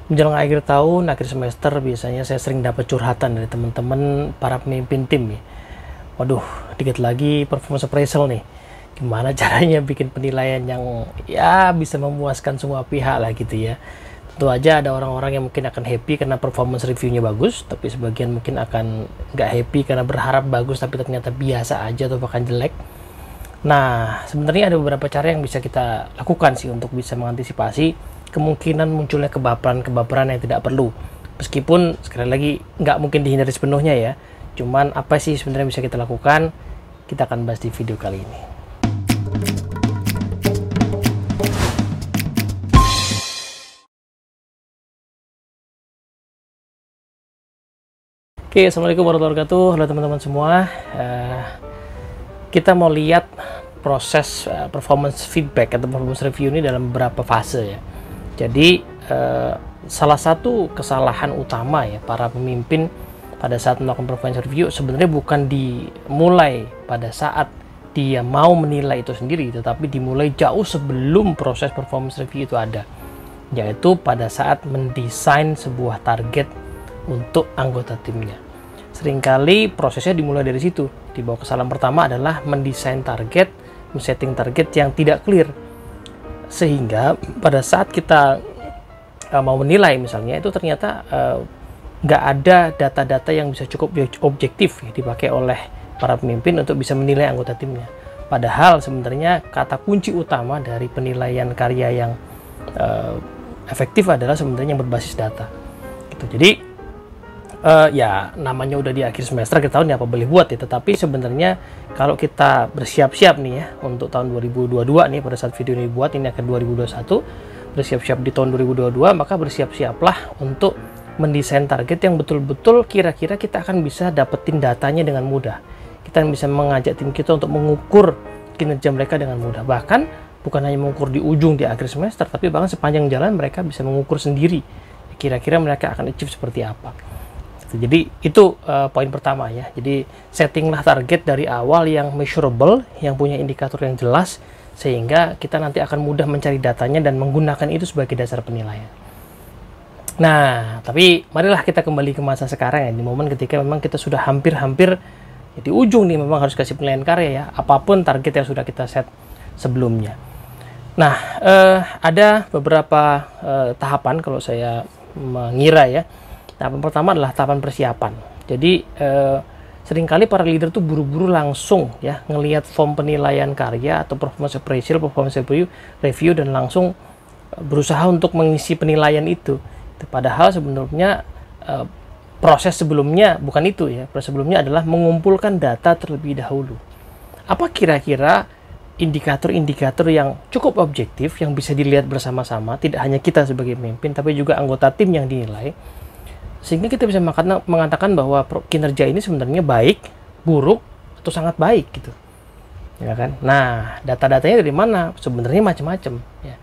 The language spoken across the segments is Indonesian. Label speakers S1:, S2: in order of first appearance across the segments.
S1: Menjelang akhir tahun, akhir semester, biasanya saya sering dapat curhatan dari teman-teman para pemimpin tim ya. Waduh, dikit lagi performance appraisal nih. Gimana caranya bikin penilaian yang ya bisa memuaskan semua pihak lah gitu ya. Tentu aja ada orang-orang yang mungkin akan happy karena performance reviewnya bagus, tapi sebagian mungkin akan nggak happy karena berharap bagus tapi ternyata biasa aja atau bahkan jelek. Nah, sebenarnya ada beberapa cara yang bisa kita lakukan sih untuk bisa mengantisipasi kemungkinan munculnya kebaperan yang tidak perlu. Meskipun sekali lagi nggak mungkin dihindari sepenuhnya ya. Cuman apa sih sebenarnya bisa kita lakukan? Kita akan bahas di video kali ini. Oke, assalamualaikum warahmatullahi wabarakatuh. Halo teman-teman semua. Kita mau lihat proses performance feedback atau performance review ini dalam beberapa fase ya. Jadi salah satu kesalahan utama ya para pemimpin pada saat melakukan performance review sebenarnya bukan dimulai pada saat dia mau menilai itu sendiri, tetapi dimulai jauh sebelum proses performance review itu ada, yaitu pada saat mendesain sebuah target untuk anggota timnya. Seringkali prosesnya dimulai dari situ. Di bawah kesalahan pertama adalah mendesain target, men-setting target yang tidak clear, sehingga pada saat kita mau menilai misalnya itu ternyata nggak ada data-data yang bisa cukup objektif ya, dipakai oleh para pemimpin untuk bisa menilai anggota timnya. Padahal sebenarnya kata kunci utama dari penilaian karya yang efektif adalah sebenarnya yang berbasis data gitu. Jadi ya namanya udah di akhir semester, kita tahu nih apa boleh buat ya, tetapi sebenarnya kalau kita bersiap-siap nih ya untuk tahun 2022 nih, pada saat video ini dibuat ini akan 2021, bersiap-siap di tahun 2022, maka bersiap-siaplah untuk mendesain target yang betul-betul kira-kira kita akan bisa dapetin datanya dengan mudah. Kita bisa mengajak tim kita untuk mengukur kinerja mereka dengan mudah, bahkan bukan hanya mengukur di ujung di akhir semester, tapi bahkan sepanjang jalan mereka bisa mengukur sendiri kira-kira mereka akan achieve seperti apa. Jadi itu poin pertama ya. Jadi settinglah target dari awal yang measurable, yang punya indikator yang jelas, sehingga kita nanti akan mudah mencari datanya dan menggunakan itu sebagai dasar penilaian. Nah, tapi marilah kita kembali ke masa sekarang ya, di momen ketika memang kita sudah hampir-hampir di ujung nih, memang harus kasih penilaian karya ya, apapun target yang sudah kita set sebelumnya. Nah, ada beberapa tahapan kalau saya mengira ya. Tahapan pertama adalah tahapan persiapan. Jadi seringkali para leader tuh buru-buru langsung ya ngelihat form penilaian karya atau performance appraisal, performance review dan langsung berusaha untuk mengisi penilaian itu. Padahal sebenarnya proses sebelumnya bukan itu ya. Proses sebelumnya adalah mengumpulkan data terlebih dahulu. Apa kira-kira indikator-indikator yang cukup objektif yang bisa dilihat bersama-sama, tidak hanya kita sebagai pemimpin tapi juga anggota tim yang dinilai, sehingga kita bisa mengatakan bahwa kinerja ini sebenarnya baik, buruk, atau sangat baik gitu, ya kan? Nah, data-datanya dari mana? Sebenarnya macam-macam. Ya.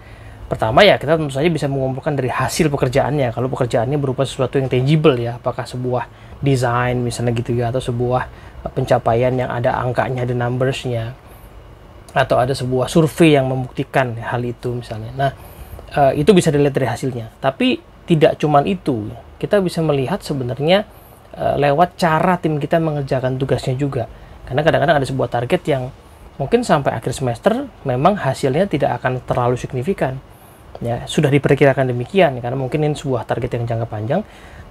S1: Pertama ya kita tentu saja bisa mengumpulkan dari hasil pekerjaannya. Kalau pekerjaannya berupa sesuatu yang tangible ya, apakah sebuah desain misalnya gitu ya, atau sebuah pencapaian yang ada angkanya, ada numbersnya, atau ada sebuah survei yang membuktikan hal itu misalnya. Nah, itu bisa dilihat dari hasilnya. Tapi tidak cuma itu. Kita bisa melihat sebenarnya lewat cara tim kita mengerjakan tugasnya juga. Karena kadang-kadang ada sebuah target yang mungkin sampai akhir semester memang hasilnya tidak akan terlalu signifikan. Ya, sudah diperkirakan demikian karena mungkin ini sebuah target yang jangka panjang.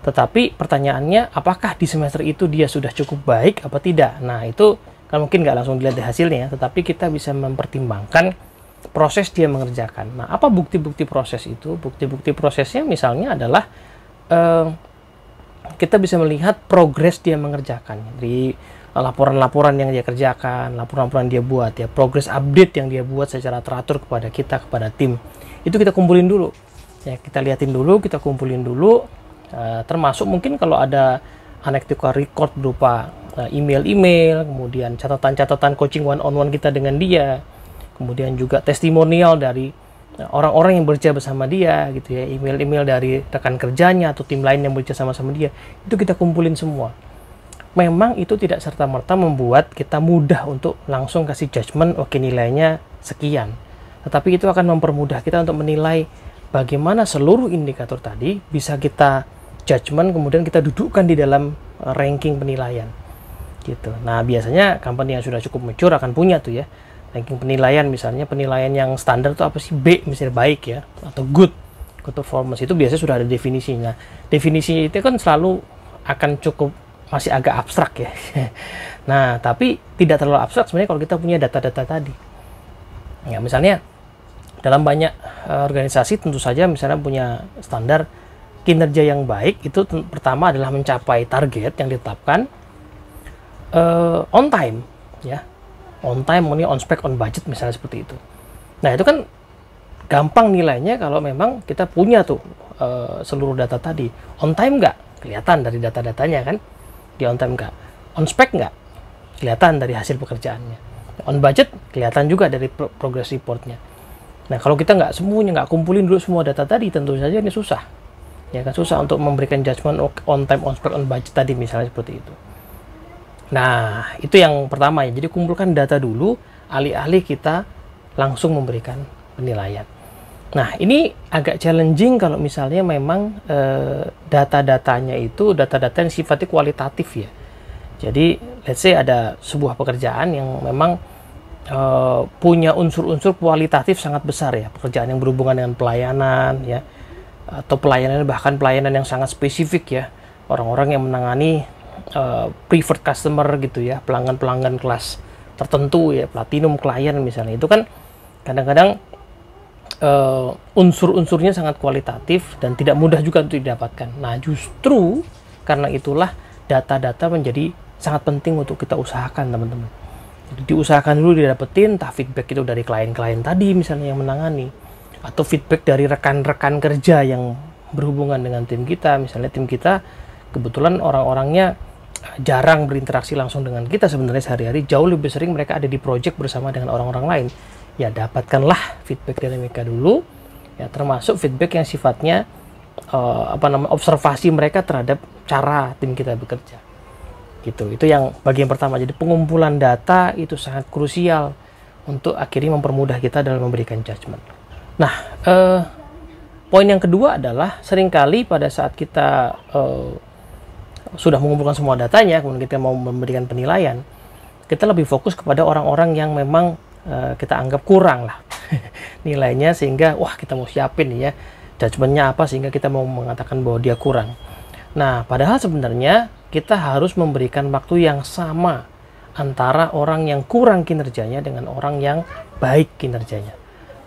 S1: Tetapi pertanyaannya, apakah di semester itu dia sudah cukup baik apa tidak? Nah, itu kan mungkin nggak langsung dilihat dari hasilnya, tetapi kita bisa mempertimbangkan proses dia mengerjakan. Nah, apa bukti-bukti proses itu? Bukti-bukti prosesnya misalnya adalah kita bisa melihat progres dia mengerjakan dari laporan-laporan yang dia kerjakan, laporan-laporan dia buat ya, progress update yang dia buat secara teratur kepada kita, kepada tim. Itu kita kumpulin dulu. Ya, kita liatin dulu, kita kumpulin dulu, termasuk mungkin kalau ada analytical record berupa email-email, kemudian catatan-catatan coaching one-on-one kita dengan dia, kemudian juga testimonial dari orang-orang yang bekerja bersama dia gitu ya, email-email dari rekan kerjanya atau tim lain yang bekerja sama-sama dia, itu kita kumpulin semua. Memang itu tidak serta-merta membuat kita mudah untuk langsung kasih judgement, oke nilainya sekian, tetapi itu akan mempermudah kita untuk menilai bagaimana seluruh indikator tadi bisa kita judgment, kemudian kita dudukkan di dalam ranking penilaian gitu. Nah, biasanya company yang sudah cukup mature akan punya tuh ya ranking penilaian. Misalnya penilaian yang standar tuh apa sih? B misalnya, baik ya, atau good performance. Itu biasanya sudah ada definisinya. Definisi itu kan selalu akan cukup masih agak abstrak ya. Nah, tapi tidak terlalu abstrak sebenarnya kalau kita punya data-data tadi. Ya, misalnya dalam banyak organisasi tentu saja misalnya punya standar kinerja yang baik itu pertama adalah mencapai target yang ditetapkan, on time ya, on time, on spec, on budget misalnya seperti itu. Nah, itu kan gampang nilainya kalau memang kita punya tuh seluruh data tadi. On time nggak? Kelihatan dari data-datanya kan, dia on time nggak? On spec nggak? Kelihatan dari hasil pekerjaannya. On budget kelihatan juga dari progress reportnya. Nah, kalau kita nggak semuanya, nggak kumpulin dulu semua data tadi, tentu saja ini susah. Ya kan, susah untuk memberikan judgment on time, on spec, on budget tadi misalnya seperti itu. Nah, itu yang pertama ya. Jadi kumpulkan data dulu, alih-alih kita langsung memberikan penilaian. Nah, ini agak challenging kalau misalnya memang data-datanya itu data-data yang sifatnya kualitatif ya. Jadi, let's say ada sebuah pekerjaan yang memang punya unsur-unsur kualitatif sangat besar ya, pekerjaan yang berhubungan dengan pelayanan ya, atau pelayanan, bahkan pelayanan yang sangat spesifik ya, orang-orang yang menangani preferred customer gitu ya, pelanggan-pelanggan kelas tertentu ya, platinum klien misalnya. Itu kan kadang-kadang unsur-unsurnya sangat kualitatif dan tidak mudah juga untuk didapatkan. Nah, justru karena itulah data-data menjadi sangat penting untuk kita usahakan, teman-teman. Jadi diusahakan dulu didapetin, entah feedback itu dari klien-klien tadi misalnya yang menangani, atau feedback dari rekan-rekan kerja yang berhubungan dengan tim kita. Misalnya tim kita kebetulan orang-orangnya jarang berinteraksi langsung dengan kita sebenarnya sehari-hari, jauh lebih sering mereka ada di project bersama dengan orang-orang lain. Ya, dapatkanlah feedback dari mereka dulu ya, termasuk feedback yang sifatnya observasi mereka terhadap cara tim kita bekerja. Gitu. Itu yang bagian pertama. Jadi pengumpulan data itu sangat krusial untuk akhirnya mempermudah kita dalam memberikan judgment. Nah, poin yang kedua adalah seringkali pada saat kita sudah mengumpulkan semua datanya, kemudian kita mau memberikan penilaian, kita lebih fokus kepada orang-orang yang memang kita anggap kurang lah nilainya, sehingga wah kita mau siapin nih ya judgementnya apa sehingga kita mau mengatakan bahwa dia kurang. Nah, padahal sebenarnya kita harus memberikan waktu yang sama antara orang yang kurang kinerjanya dengan orang yang baik kinerjanya.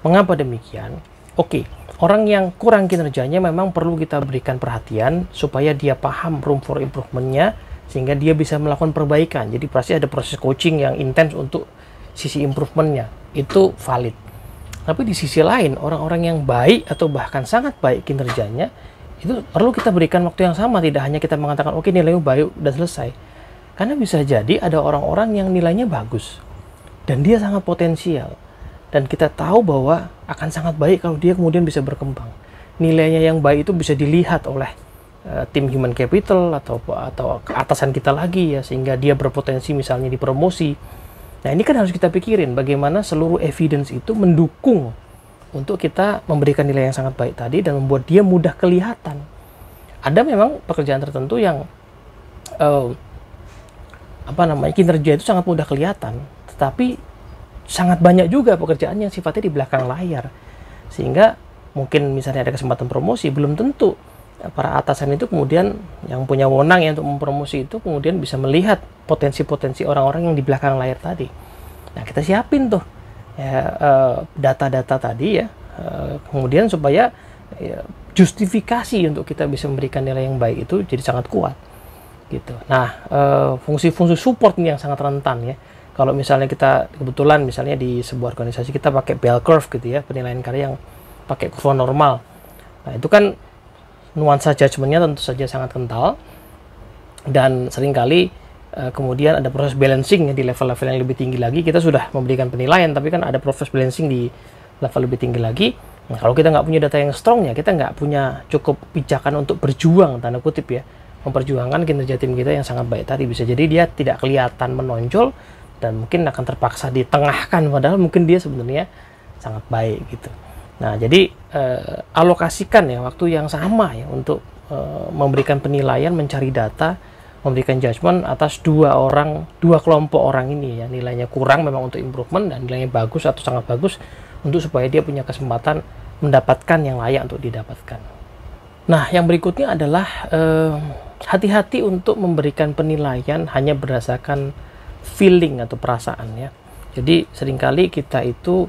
S1: Mengapa demikian? Oke, orang yang kurang kinerjanya memang perlu kita berikan perhatian supaya dia paham room for improvement-nya sehingga dia bisa melakukan perbaikan. Jadi pasti ada proses coaching yang intens untuk sisi improvement-nya. Itu valid. Tapi di sisi lain, orang-orang yang baik atau bahkan sangat baik kinerjanya itu perlu kita berikan waktu yang sama, tidak hanya kita mengatakan oke nilainya baik udah selesai. Karena bisa jadi ada orang-orang yang nilainya bagus dan dia sangat potensial, dan kita tahu bahwa akan sangat baik kalau dia kemudian bisa berkembang. Nilainya yang baik itu bisa dilihat oleh tim human capital atau atasan kita lagi ya, sehingga dia berpotensi misalnya dipromosi. Nah, ini kan harus kita pikirin bagaimana seluruh evidence itu mendukung untuk kita memberikan nilai yang sangat baik tadi dan membuat dia mudah kelihatan. Ada memang pekerjaan tertentu yang kinerja itu sangat mudah kelihatan, tetapi sangat banyak juga pekerjaan yang sifatnya di belakang layar, sehingga mungkin misalnya ada kesempatan promosi, belum tentu para atasan itu kemudian yang punya wewenang ya untuk mempromosi itu kemudian bisa melihat potensi-potensi orang-orang yang di belakang layar tadi. Nah, kita siapin tuh data-data tadi ya, kemudian supaya justifikasi untuk kita bisa memberikan nilai yang baik itu jadi sangat kuat gitu. Nah, fungsi-fungsi support ini yang sangat rentan ya. Kalau misalnya kita kebetulan misalnya di sebuah organisasi kita pakai bell curve gitu ya, penilaian karya yang pakai kurva normal. Nah, itu kan nuansa judgment-nya tentu saja sangat kental, dan seringkali kemudian ada proses balancing ya, di level-level yang lebih tinggi lagi. Kita sudah memberikan penilaian, tapi kan ada proses balancing di level lebih tinggi lagi. Nah, kalau kita nggak punya data yang strong ya, kita nggak punya cukup pijakan untuk berjuang, tanda kutip ya, memperjuangkan kinerja tim kita yang sangat baik tadi. Bisa jadi dia tidak kelihatan menonjol dan mungkin akan terpaksa ditengahkan, padahal mungkin dia sebenarnya sangat baik gitu. Nah, jadi alokasikan ya waktu yang sama ya untuk memberikan penilaian, mencari data, memberikan judgement atas dua kelompok orang ini ya, nilainya kurang memang untuk improvement dan nilainya bagus atau sangat bagus untuk supaya dia punya kesempatan mendapatkan yang layak untuk didapatkan. Nah, yang berikutnya adalah hati-hati untuk memberikan penilaian hanya berdasarkan feeling atau perasaan ya. Jadi seringkali kita itu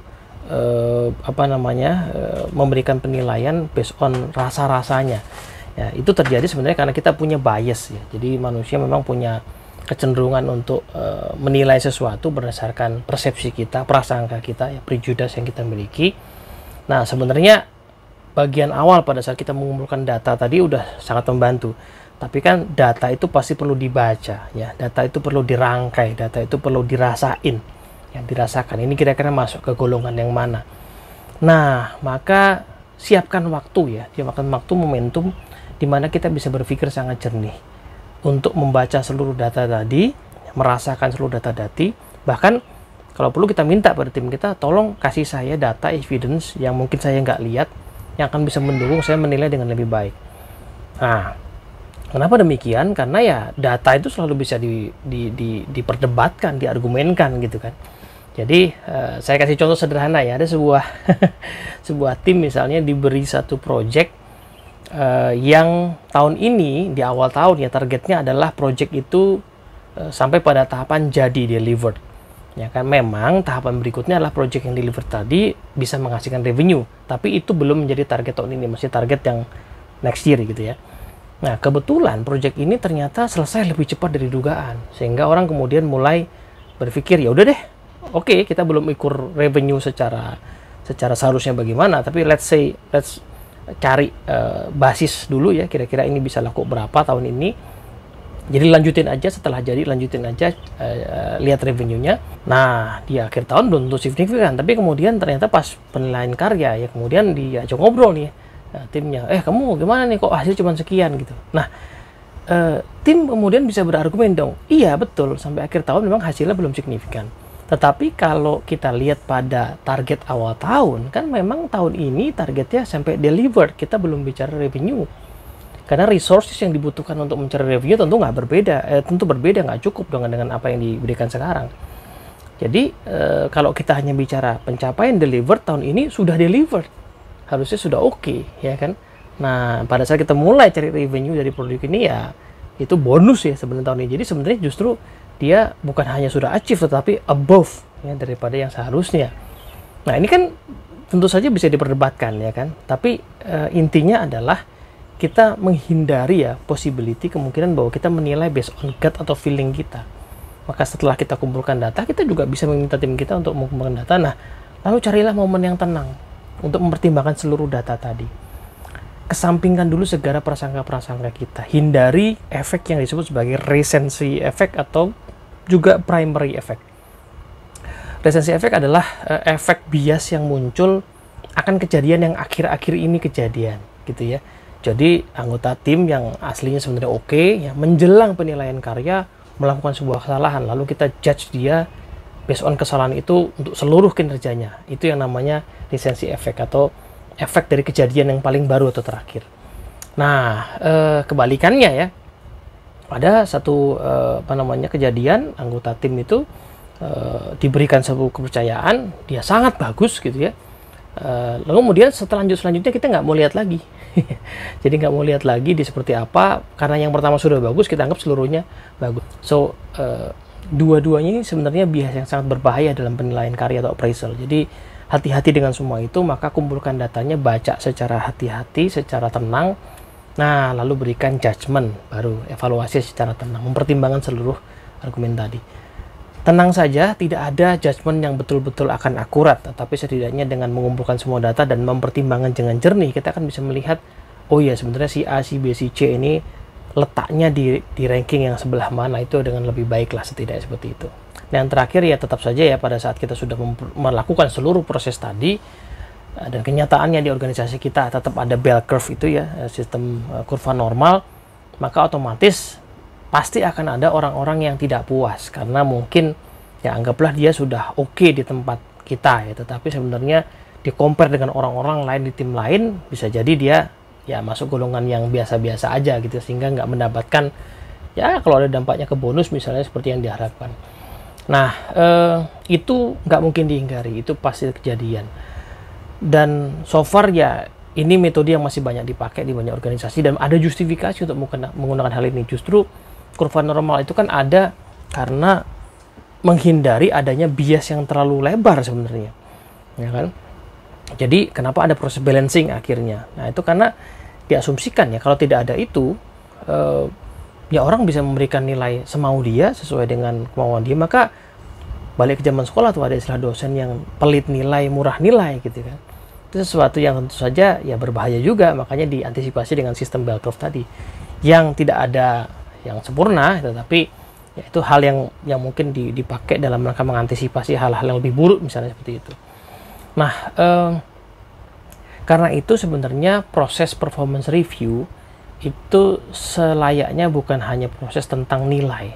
S1: memberikan penilaian based on rasa-rasanya. Ya, itu terjadi sebenarnya karena kita punya bias ya. Jadi manusia memang punya kecenderungan untuk menilai sesuatu berdasarkan persepsi kita, prasangka kita, ya, prejudice yang kita miliki. Nah, sebenarnya bagian awal pada saat kita mengumpulkan data tadi udah sangat membantu. Tapi kan data itu pasti perlu dibaca, ya. Data itu perlu dirangkai, data itu perlu dirasain, yang dirasakan. Ini kira-kira masuk ke golongan yang mana? Nah, maka siapkan waktu ya, siapkan waktu momentum di mana kita bisa berpikir sangat jernih untuk membaca seluruh data tadi, merasakan seluruh data tadi. Bahkan kalau perlu kita minta pada tim kita, tolong kasih saya data evidence yang mungkin saya nggak lihat, yang akan bisa mendukung saya menilai dengan lebih baik. Nah, kenapa demikian? Karena ya data itu selalu bisa diperdebatkan, diargumenkan gitu kan. Jadi saya kasih contoh sederhana ya, ada sebuah tim misalnya diberi satu project yang tahun ini di awal tahun ya targetnya adalah project itu sampai pada tahapan jadi delivered. Ya kan, memang tahapan berikutnya adalah project yang delivered tadi bisa menghasilkan revenue, tapi itu belum menjadi target tahun ini, masih target yang next year gitu ya. Nah, kebetulan project ini ternyata selesai lebih cepat dari dugaan, sehingga orang kemudian mulai berpikir, ya udah deh, oke, kita belum ukur revenue secara seharusnya bagaimana, tapi let's cari basis dulu ya, kira-kira ini bisa laku berapa tahun ini. Jadi lanjutin aja, setelah jadi lanjutin aja, lihat revenue-nya. Nah, di akhir tahun belum tentu signifikan, tapi kemudian ternyata pas penilaian karya ya, kemudian diajak ngobrol nih timnya, kamu gimana nih kok hasil cuma sekian gitu. Nah, tim kemudian bisa berargumen dong, iya betul, sampai akhir tahun memang hasilnya belum signifikan. Tetapi kalau kita lihat pada target awal tahun, kan memang tahun ini targetnya sampai delivered, kita belum bicara revenue. Karena resources yang dibutuhkan untuk mencari revenue tentu berbeda, nggak cukup dengan apa yang diberikan sekarang. Jadi kalau kita hanya bicara pencapaian delivered tahun ini sudah delivered, harusnya sudah oke, ya kan. Nah, pada saat kita mulai cari revenue dari produk ini ya itu bonus ya sebenarnya tahun ini. Jadi sebenarnya justru dia bukan hanya sudah achieve tetapi above ya daripada yang seharusnya. Nah, ini kan tentu saja bisa diperdebatkan ya kan. Tapi intinya adalah kita menghindari ya possibility kemungkinan bahwa kita menilai based on gut atau feeling kita. Maka setelah kita kumpulkan data, kita juga bisa meminta tim kita untuk mengumpulkan data. Nah, lalu carilah momen yang tenang untuk mempertimbangkan seluruh data tadi. Kesampingkan dulu segala prasangka-prasangka kita. Hindari efek yang disebut sebagai recency effect atau juga primary effect. Recency effect adalah efek bias yang muncul akan kejadian yang akhir-akhir ini kejadian, gitu ya. Jadi anggota tim yang aslinya sebenarnya oke, ya, menjelang penilaian karya melakukan sebuah kesalahan, lalu kita judge dia based on kesalahan itu untuk seluruh kinerjanya. Itu yang namanya recency effect atau efek dari kejadian yang paling baru atau terakhir. Nah, kebalikannya ya, ada satu kejadian anggota tim itu diberikan sebuah kepercayaan, dia sangat bagus gitu ya. Lalu kemudian selanjutnya kita nggak mau lihat lagi. Jadi nggak mau lihat lagi di seperti apa, karena yang pertama sudah bagus, kita anggap seluruhnya bagus. So dua-duanya ini sebenarnya bias yang sangat berbahaya dalam penilaian karya atau appraisal. Jadi hati-hati dengan semua itu, maka kumpulkan datanya, baca secara hati-hati, secara tenang. Nah, lalu berikan judgement, baru evaluasi secara tenang, mempertimbangkan seluruh argumen tadi. Tenang saja, tidak ada judgement yang betul-betul akan akurat, tetapi setidaknya dengan mengumpulkan semua data dan mempertimbangkan dengan jernih, kita akan bisa melihat, oh ya sebenarnya si A, si B, si C ini letaknya di ranking yang sebelah mana, itu dengan lebih baik lah setidaknya seperti itu. Dan terakhir ya tetap saja ya, pada saat kita sudah melakukan seluruh proses tadi, dan kenyataannya di organisasi kita tetap ada bell curve itu ya, sistem kurva normal, maka otomatis pasti akan ada orang-orang yang tidak puas karena mungkin ya anggaplah dia sudah oke di tempat kita ya, tetapi sebenarnya di compare dengan orang-orang lain di tim lain, bisa jadi dia ya masuk golongan yang biasa-biasa aja gitu, sehingga nggak mendapatkan ya kalau ada dampaknya ke bonus misalnya seperti yang diharapkan. Nah, itu nggak mungkin dihindari, itu pasti kejadian. Dan so far ya ini metode yang masih banyak dipakai di banyak organisasi, dan ada justifikasi untuk menggunakan hal ini. Justru kurva normal itu kan ada karena menghindari adanya bias yang terlalu lebar sebenarnya, ya kan? Jadi kenapa ada proses balancing akhirnya? Nah, itu karena diasumsikan ya kalau tidak ada itu, ya orang bisa memberikan nilai semau dia sesuai dengan kemauan dia. Maka balik ke zaman sekolah tuh ada istilah dosen yang pelit nilai, murah nilai gitu kan. Itu sesuatu yang tentu saja ya berbahaya juga, makanya diantisipasi dengan sistem bell curve tadi, yang tidak ada yang sempurna, tetapi ya itu hal yang mungkin dipakai dalam rangka mengantisipasi hal-hal yang lebih buruk misalnya seperti itu. Nah, karena itu sebenarnya proses performance review itu selayaknya bukan hanya proses tentang nilai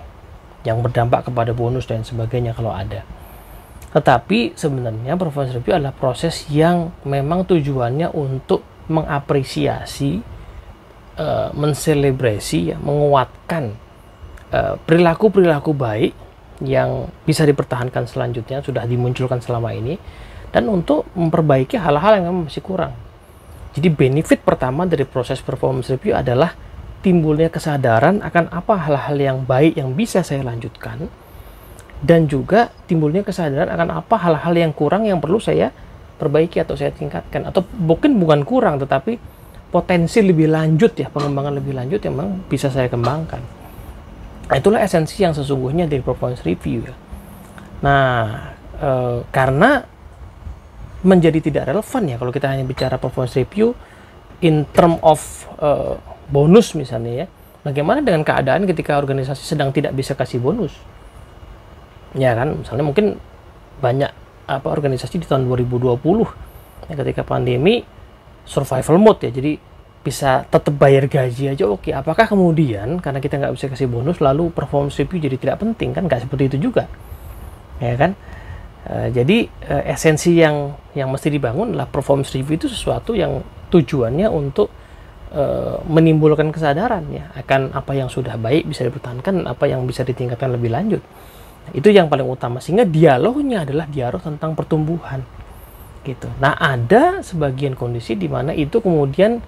S1: yang berdampak kepada bonus dan sebagainya kalau ada, tetapi sebenarnya performance review adalah proses yang memang tujuannya untuk mengapresiasi, menselebrasi, ya, menguatkan perilaku-perilaku baik yang bisa dipertahankan selanjutnya, sudah dimunculkan selama ini, dan untuk memperbaiki hal-hal yang memang masih kurang. Jadi benefit pertama dari proses performance review adalah timbulnya kesadaran akan apa hal-hal yang baik yang bisa saya lanjutkan, dan juga timbulnya kesadaran akan apa hal-hal yang kurang yang perlu saya perbaiki atau saya tingkatkan, atau mungkin bukan kurang tetapi potensi lebih lanjut ya, pengembangan lebih lanjut yang memang bisa saya kembangkan. Nah, itulah esensi yang sesungguhnya dari performance review ya. Nah, karena menjadi tidak relevan ya kalau kita hanya bicara performance review in term of bonus misalnya ya. Bagaimana dengan keadaan ketika organisasi sedang tidak bisa kasih bonus? Ya kan, misalnya mungkin banyak organisasi di tahun 2020 ya, ketika pandemi survival mode ya, jadi bisa tetap bayar gaji aja oke. Apakah kemudian karena kita nggak bisa kasih bonus lalu performance review jadi tidak penting? Kan nggak seperti itu juga, ya kan? Jadi esensi yang mesti dibangun adalah performance review itu sesuatu yang tujuannya untuk menimbulkan kesadaran ya akan apa yang sudah baik bisa dipertahankan, apa yang bisa ditingkatkan lebih lanjut. Itu yang paling utama, sehingga dialognya adalah dialog tentang pertumbuhan gitu. Nah, ada sebagian kondisi di mana itu kemudian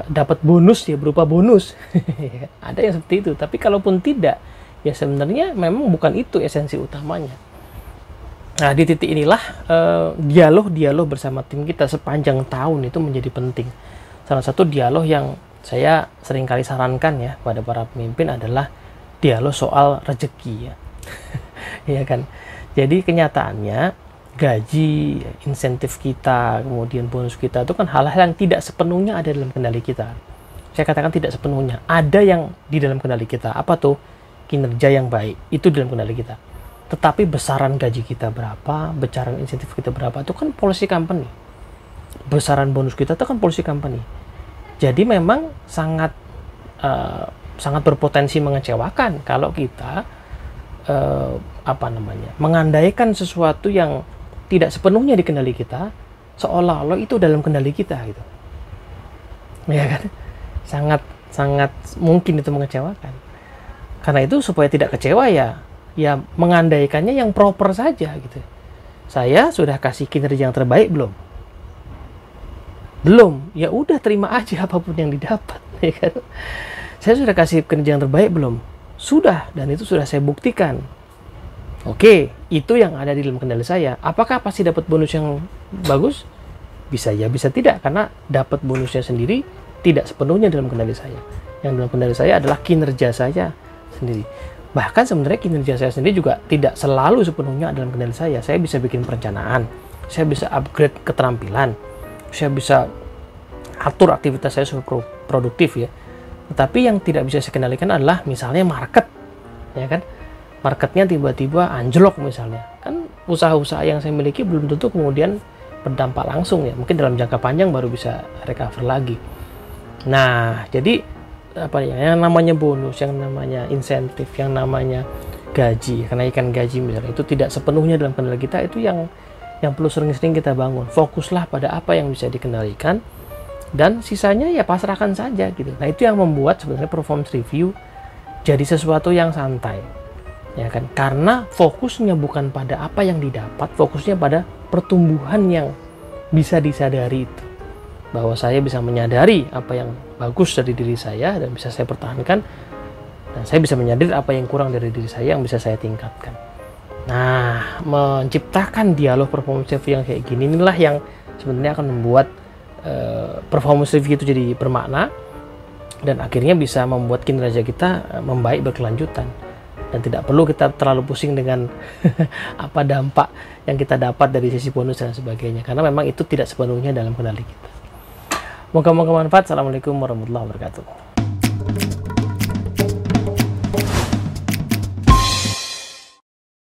S1: dapat bonus ya, berupa bonus. Ada yang seperti itu, tapi kalaupun tidak ya sebenarnya memang bukan itu esensi utamanya. Nah, di titik inilah dialog bersama tim kita sepanjang tahun itu menjadi penting. Salah satu dialog yang saya seringkali sarankan ya pada para pemimpin adalah dialog soal rezeki ya. Ya kan. Jadi kenyataannya gaji, insentif kita, kemudian bonus kita itu kan hal-hal yang tidak sepenuhnya ada dalam kendali kita. Saya katakan tidak sepenuhnya. Ada yang di dalam kendali kita. Apa tuh? Kinerja yang baik. Itu dalam kendali kita. Tetapi besaran gaji kita berapa, besaran insentif kita berapa, itu kan policy company. Besaran bonus kita itu kan policy company. Jadi memang sangat berpotensi mengecewakan kalau kita mengandaikan sesuatu yang tidak sepenuhnya di kendali kita, seolah-olah itu dalam kendali kita gitu. Ya kan? Sangat mungkin itu mengecewakan. Karena itu supaya tidak kecewa ya mengandaikannya yang proper saja gitu. Saya sudah kasih kinerja yang terbaik belum? Belum. Ya udah terima aja apapun yang didapat, ya kan? Saya sudah kasih kinerja yang terbaik belum? Sudah, dan itu sudah saya buktikan. Oke, itu yang ada di dalam kendali saya. Apakah pasti dapat bonus yang bagus? Bisa ya, bisa tidak, karena dapat bonusnya sendiri tidak sepenuhnya dalam kendali saya. Yang dalam kendali saya adalah kinerja saya sendiri. Bahkan sebenarnya kinerja saya sendiri juga tidak selalu sepenuhnya dalam kendali saya. Saya bisa bikin perencanaan, saya bisa upgrade keterampilan, saya bisa atur aktivitas saya supaya produktif ya. Tetapi yang tidak bisa saya kendalikan adalah misalnya market, ya kan? Marketnya tiba-tiba anjlok misalnya. Kan usaha-usaha yang saya miliki belum tentu kemudian berdampak langsung ya. Mungkin dalam jangka panjang baru bisa recover lagi. Nah, jadi yang namanya bonus, yang namanya insentif, yang namanya gaji, kenaikan gaji misalnya, itu tidak sepenuhnya dalam kendali kita. Itu yang yang perlu sering-sering kita bangun. Fokuslah pada apa yang bisa dikendalikan, dan sisanya ya pasrahkan saja gitu. Nah, itu yang membuat sebenarnya performance review jadi sesuatu yang santai, ya kan? Karena fokusnya bukan pada apa yang didapat, fokusnya pada pertumbuhan yang bisa disadari itu. Bahwa saya bisa menyadari apa yang bagus dari diri saya dan bisa saya pertahankan, dan saya bisa menyadari apa yang kurang dari diri saya yang bisa saya tingkatkan. Nah, menciptakan dialog performance review yang kayak gini inilah yang sebenarnya akan membuat performance review itu jadi bermakna, dan akhirnya bisa membuat kinerja kita membaik berkelanjutan, dan tidak perlu kita terlalu pusing dengan apa dampak yang kita dapat dari sisi bonus dan sebagainya, karena memang itu tidak sepenuhnya dalam kendali kita. Moga-moga manfaat. Assalamualaikum warahmatullahi wabarakatuh.